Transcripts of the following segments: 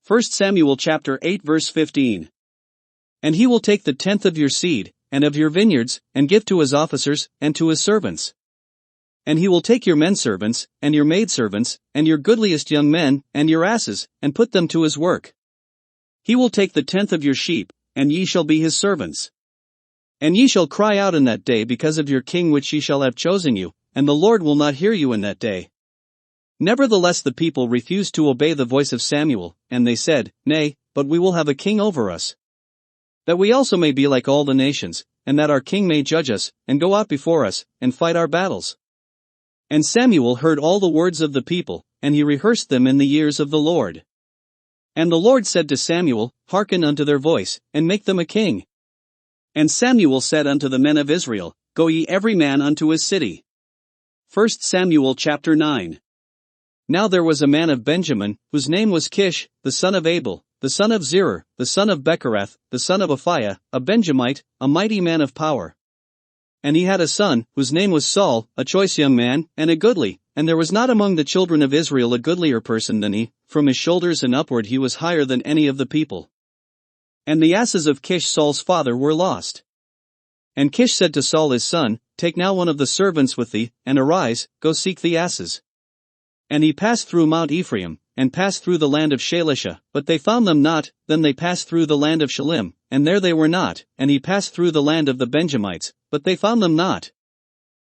1 Samuel chapter 8 verse 15. And he will take the tenth of your seed, and of your vineyards, and give to his officers, and to his servants. And he will take your menservants, and your maidservants, and your goodliest young men, and your asses, and put them to his work. He will take the tenth of your sheep, and ye shall be his servants. And ye shall cry out in that day because of your king which ye shall have chosen you, and the Lord will not hear you in that day. Nevertheless the people refused to obey the voice of Samuel, and they said, Nay, but we will have a king over us, that we also may be like all the nations, and that our king may judge us, and go out before us, and fight our battles. And Samuel heard all the words of the people, and he rehearsed them in the ears of the Lord. And the Lord said to Samuel, Hearken unto their voice, and make them a king. And Samuel said unto the men of Israel, Go ye every man unto his city. 1 Samuel chapter 9. Now there was a man of Benjamin, whose name was Kish, the son of Abel, the son of Zerah, the son of Bechorath, the son of Aphiah, a Benjamite, a mighty man of power. And he had a son, whose name was Saul, a choice young man, and a goodly, and there was not among the children of Israel a goodlier person than he, from his shoulders and upward he was higher than any of the people. And the asses of Kish Saul's father were lost. And Kish said to Saul his son, Take now one of the servants with thee, and arise, go seek the asses. And he passed through Mount Ephraim, and passed through the land of Shalisha, but they found them not. Then they passed through the land of Shalim, and there they were not. And he passed through the land of the Benjamites, but they found them not.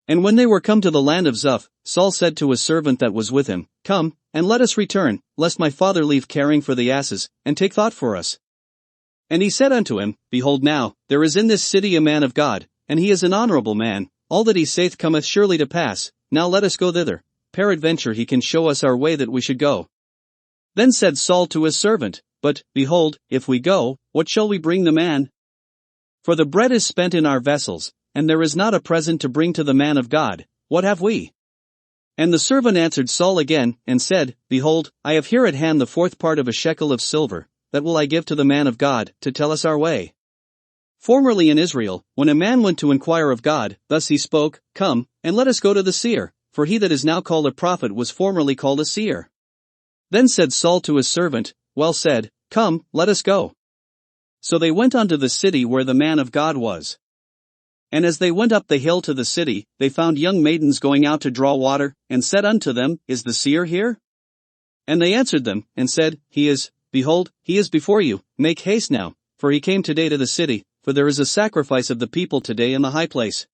And when they were come to the land of Zuph, Saul said to his servant that was with him, Come, and let us return, lest my father leave caring for the asses, and take thought for us. And he said unto him, Behold now, there is in this city a man of God, and he is an honorable man, all that he saith cometh surely to pass, now let us go thither. Peradventure he can show us our way that we should go. Then said Saul to his servant, But, behold, if we go, what shall we bring the man? For the bread is spent in our vessels, and there is not a present to bring to the man of God. What have we? And the servant answered Saul again, and said, Behold, I have here at hand the fourth part of a shekel of silver, that will I give to the man of God, to tell us our way. Formerly in Israel, when a man went to inquire of God, thus he spoke, Come, and let us go to the seer. For he that is now called a prophet was formerly called a seer. Then said Saul to his servant, Well said, Come, let us go. So they went unto the city where the man of God was. And as they went up the hill to the city, they found young maidens going out to draw water, and said unto them, Is the seer here? And they answered them, and said, He is, behold, he is before you, make haste now, for he came today to the city, for there is a sacrifice of the people today in the high place.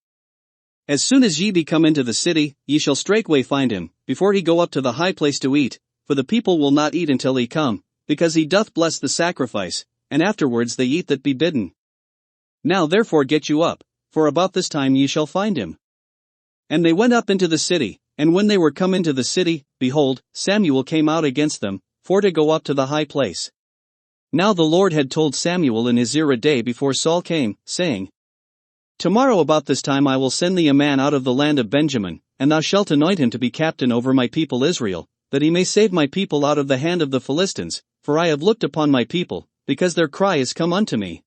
As soon as ye be come into the city, ye shall straightway find him, before he go up to the high place to eat, for the people will not eat until he come, because he doth bless the sacrifice, and afterwards they eat that be bidden. Now therefore get you up, for about this time ye shall find him. And they went up into the city, and when they were come into the city, behold, Samuel came out against them, for to go up to the high place. Now the Lord had told Samuel in his ear a day before Saul came, saying, Tomorrow about this time I will send thee a man out of the land of Benjamin, and thou shalt anoint him to be captain over my people Israel, that he may save my people out of the hand of the Philistines, for I have looked upon my people, because their cry is come unto me.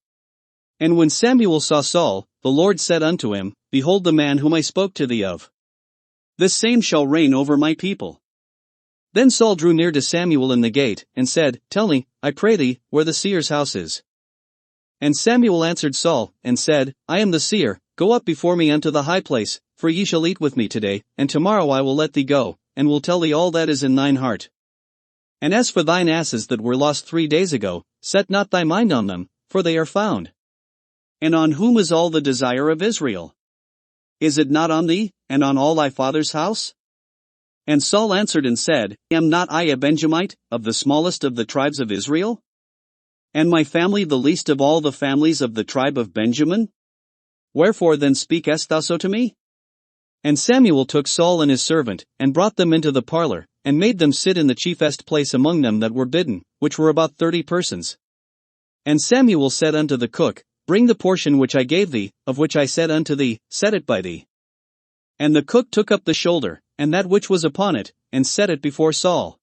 And when Samuel saw Saul, the Lord said unto him, Behold the man whom I spoke to thee of. This same shall reign over my people. Then Saul drew near to Samuel in the gate, and said, Tell me, I pray thee, where the seer's house is. And Samuel answered Saul, and said, I am the seer, go up before me unto the high place, for ye shall eat with me today, and tomorrow I will let thee go, and will tell thee all that is in thine heart. And as for thine asses that were lost 3 days ago, set not thy mind on them, for they are found. And on whom is all the desire of Israel? Is it not on thee, and on all thy father's house? And Saul answered and said, Am not I a Benjamite, of the smallest of the tribes of Israel? And my family the least of all the families of the tribe of Benjamin? Wherefore then speakest thou so to me? And Samuel took Saul and his servant, and brought them into the parlor, and made them sit in the chiefest place among them that were bidden, which were about 30 persons. And Samuel said unto the cook, Bring the portion which I gave thee, of which I said unto thee, Set it by thee. And the cook took up the shoulder, and that which was upon it, and set it before Saul.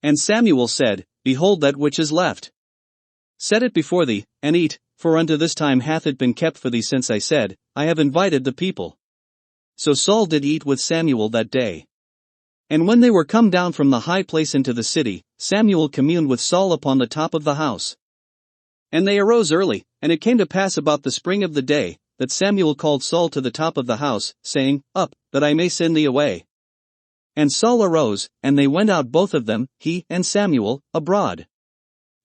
And Samuel said, Behold that which is left. Set it before thee, and eat, for unto this time hath it been kept for thee since I said, I have invited the people. So Saul did eat with Samuel that day. And when they were come down from the high place into the city, Samuel communed with Saul upon the top of the house. And they arose early, and it came to pass about the spring of the day, that Samuel called Saul to the top of the house, saying, Up, that I may send thee away. And Saul arose, and they went out both of them, he and Samuel, abroad.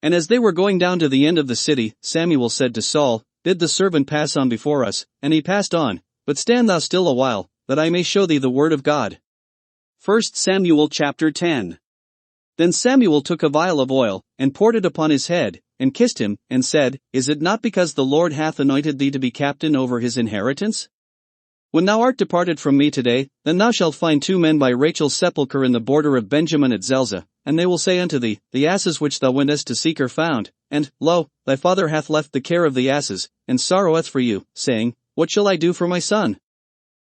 And as they were going down to the end of the city, Samuel said to Saul, Bid the servant pass on before us, and he passed on, but stand thou still a while, that I may show thee the word of God. 1 Samuel chapter 10. Then Samuel took a vial of oil, and poured it upon his head, and kissed him, and said, Is it not because the Lord hath anointed thee to be captain over his inheritance? When thou art departed from me today, then thou shalt find 2 men by Rachel's sepulchre in the border of Benjamin at Zelzah, and they will say unto thee, The asses which thou wentest to seek are found, and, lo, thy father hath left the care of the asses, and sorroweth for you, saying, What shall I do for my son?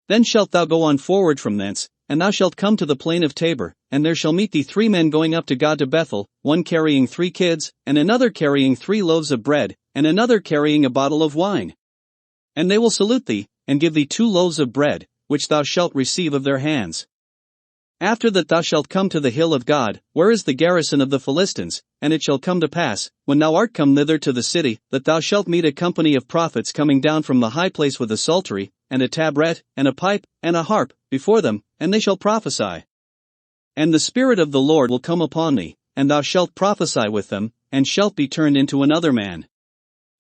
Then shalt thou go on forward from thence, and thou shalt come to the plain of Tabor, and there shall meet thee 3 men going up to God to Bethel, one carrying 3 kids, and another carrying 3 loaves of bread, and another carrying a bottle of wine. And they will salute thee, and give thee 2 loaves of bread, which thou shalt receive of their hands. After that thou shalt come to the hill of God, where is the garrison of the Philistines, and it shall come to pass, when thou art come thither to the city, that thou shalt meet a company of prophets coming down from the high place with a psaltery, and a tabret, and a pipe, and a harp, before them, and they shall prophesy. And the Spirit of the Lord will come upon thee, and thou shalt prophesy with them, and shalt be turned into another man.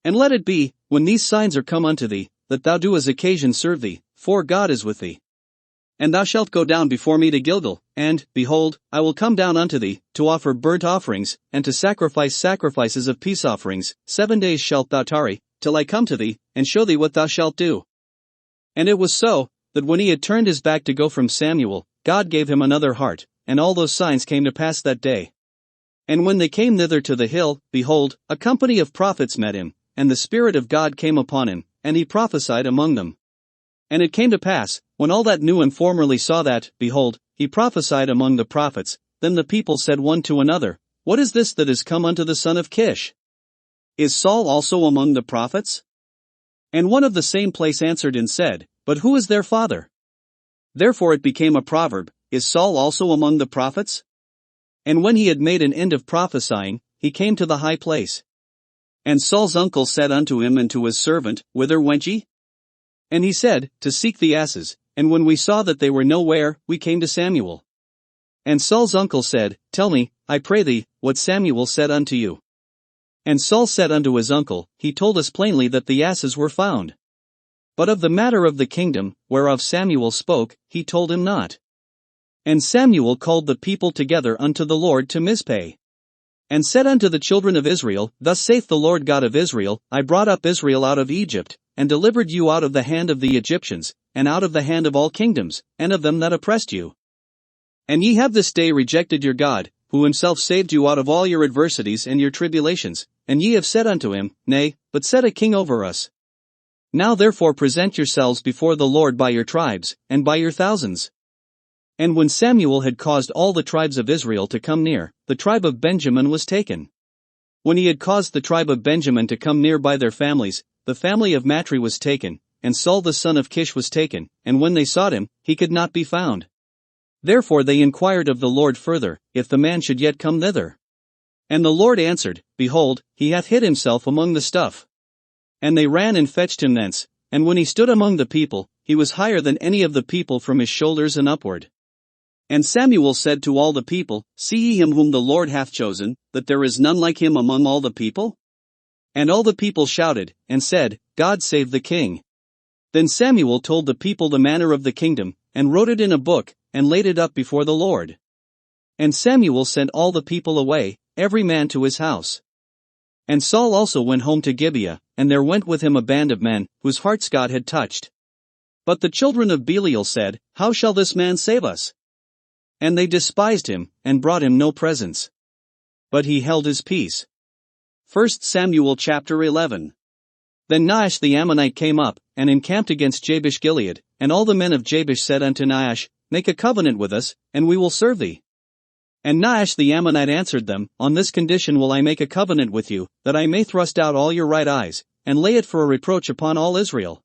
And let it be, when these signs are come unto thee, that thou do as occasion serve thee, for God is with thee. And thou shalt go down before me to Gilgal, and, behold, I will come down unto thee, to offer burnt offerings, and to sacrifice sacrifices of peace offerings. 7 days shalt thou tarry, till I come to thee, and show thee what thou shalt do. And it was so, that when he had turned his back to go from Samuel, God gave him another heart, and all those signs came to pass that day. And when they came thither to the hill, behold, a company of prophets met him, and the Spirit of God came upon him, and he prophesied among them. And it came to pass, when all that knew him formerly saw that, behold, he prophesied among the prophets, then the people said one to another, What is this that is come unto the son of Kish? Is Saul also among the prophets? And one of the same place answered and said, But who is their father? Therefore it became a proverb, Is Saul also among the prophets? And when he had made an end of prophesying, he came to the high place. And Saul's uncle said unto him and to his servant, Whither went ye? And he said, To seek the asses, and when we saw that they were nowhere, we came to Samuel. And Saul's uncle said, Tell me, I pray thee, what Samuel said unto you. And Saul said unto his uncle, He told us plainly that the asses were found. But of the matter of the kingdom, whereof Samuel spoke, he told him not. And Samuel called the people together unto the Lord to Mizpeh. And said unto the children of Israel, Thus saith the Lord God of Israel, I brought up Israel out of Egypt, and delivered you out of the hand of the Egyptians, and out of the hand of all kingdoms, and of them that oppressed you. And ye have this day rejected your God, who himself saved you out of all your adversities and your tribulations, and ye have said unto him, Nay, but set a king over us. Now therefore present yourselves before the Lord by your tribes, and by your thousands. And when Samuel had caused all the tribes of Israel to come near, the tribe of Benjamin was taken. When he had caused the tribe of Benjamin to come near by their families, the family of Matri was taken, and Saul the son of Kish was taken, and when they sought him, he could not be found. Therefore they inquired of the Lord further, if the man should yet come thither. And the Lord answered, Behold, he hath hid himself among the stuff. And they ran and fetched him thence, and when he stood among the people, he was higher than any of the people from his shoulders and upward. And Samuel said to all the people, See ye him whom the Lord hath chosen, that there is none like him among all the people? And all the people shouted, and said, God save the king. Then Samuel told the people the manner of the kingdom, and wrote it in a book, and laid it up before the Lord. And Samuel sent all the people away, every man to his house. And Saul also went home to Gibeah, and there went with him a band of men, whose hearts God had touched. But the children of Belial said, How shall this man save us? And they despised him, and brought him no presents. But he held his peace. 1 Samuel chapter 11. Then Nahash the Ammonite came up, and encamped against Jabesh Gilead, and all the men of Jabesh said unto Nahash, Make a covenant with us, and we will serve thee. And Nahash the Ammonite answered them, On this condition will I make a covenant with you, that I may thrust out all your right eyes, and lay it for a reproach upon all Israel.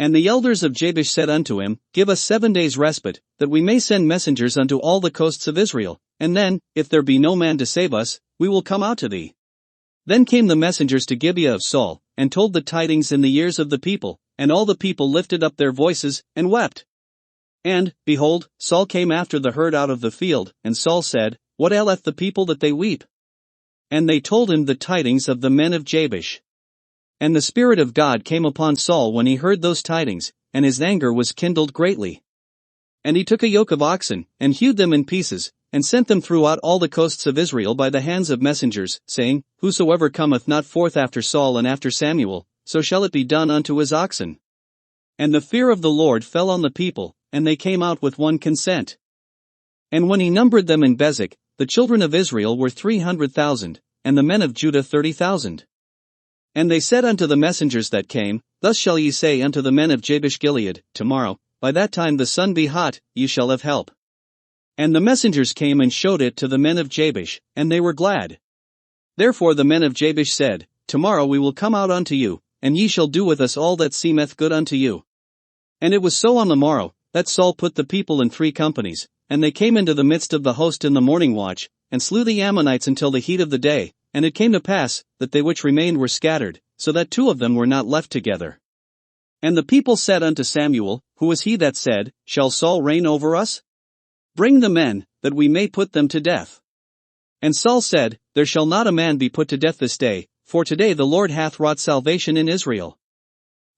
And the elders of Jabesh said unto him, Give us 7 days' respite, that we may send messengers unto all the coasts of Israel, and then, if there be no man to save us, we will come out to thee. Then came the messengers to Gibeah of Saul, and told the tidings in the ears of the people, and all the people lifted up their voices, and wept. And, behold, Saul came after the herd out of the field, and Saul said, What aileth the people that they weep? And they told him the tidings of the men of Jabesh. And the Spirit of God came upon Saul when he heard those tidings, and his anger was kindled greatly. And he took a yoke of oxen, and hewed them in pieces, and sent them throughout all the coasts of Israel by the hands of messengers, saying, Whosoever cometh not forth after Saul and after Samuel, so shall it be done unto his oxen. And the fear of the Lord fell on the people, and they came out with one consent. And when he numbered them in Bezek, the children of Israel were 300,000, and the men of Judah 30,000. And they said unto the messengers that came, Thus shall ye say unto the men of Jabesh Gilead, Tomorrow, by that time the sun be hot, ye shall have help. And the messengers came and showed it to the men of Jabesh, and they were glad. Therefore the men of Jabesh said, Tomorrow we will come out unto you, and ye shall do with us all that seemeth good unto you. And it was so on the morrow, that Saul put the people in 3 companies, and they came into the midst of the host in the morning watch, and slew the Ammonites until the heat of the day. And it came to pass, that they which remained were scattered, so that 2 of them were not left together. And the people said unto Samuel, Who was he that said, Shall Saul reign over us? Bring the men, that we may put them to death. And Saul said, There shall not a man be put to death this day, for today the Lord hath wrought salvation in Israel.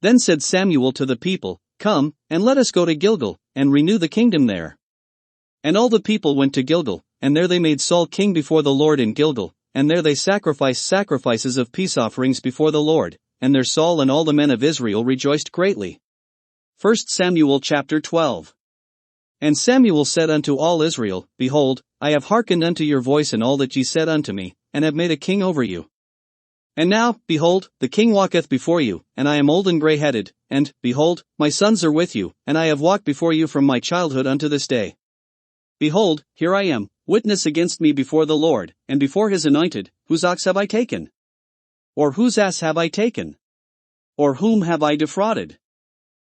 Then said Samuel to the people, Come, and let us go to Gilgal, and renew the kingdom there. And all the people went to Gilgal, and there they made Saul king before the Lord in Gilgal. And there they sacrificed sacrifices of peace offerings before the Lord, and there Saul and all the men of Israel rejoiced greatly. 1 Samuel chapter 12. And Samuel said unto all Israel, Behold, I have hearkened unto your voice in all that ye said unto me, and have made a king over you. And now, behold, the king walketh before you, and I am old and grey-headed, and, behold, my sons are with you, and I have walked before you from my childhood unto this day. Behold, here I am, witness against me before the Lord, and before his anointed, whose ox have I taken? Or whose ass have I taken? Or whom have I defrauded?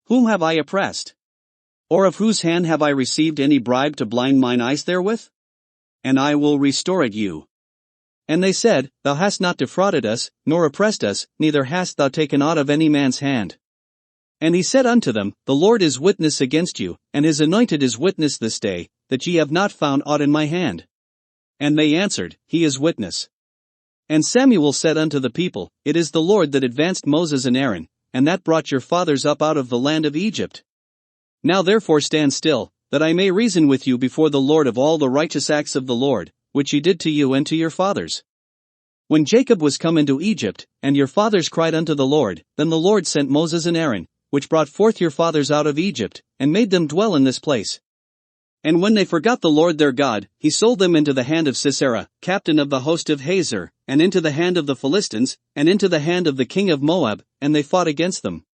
Whom have I oppressed? Or of whose hand have I received any bribe to blind mine eyes therewith? And I will restore it you. And they said, Thou hast not defrauded us, nor oppressed us, neither hast thou taken aught of any man's hand. And he said unto them, The Lord is witness against you, and his anointed is witness this day, that ye have not found aught in my hand. And they answered, He is witness. And Samuel said unto the people, It is the Lord that advanced Moses and Aaron, and that brought your fathers up out of the land of Egypt. Now therefore stand still, that I may reason with you before the Lord of all the righteous acts of the Lord, which he did to you and to your fathers. When Jacob was come into Egypt, and your fathers cried unto the Lord, then the Lord sent Moses and Aaron, which brought forth your fathers out of Egypt, and made them dwell in this place. And when they forgot the Lord their God, he sold them into the hand of Sisera, captain of the host of Hazor, and into the hand of the Philistines, and into the hand of the king of Moab, and they fought against them.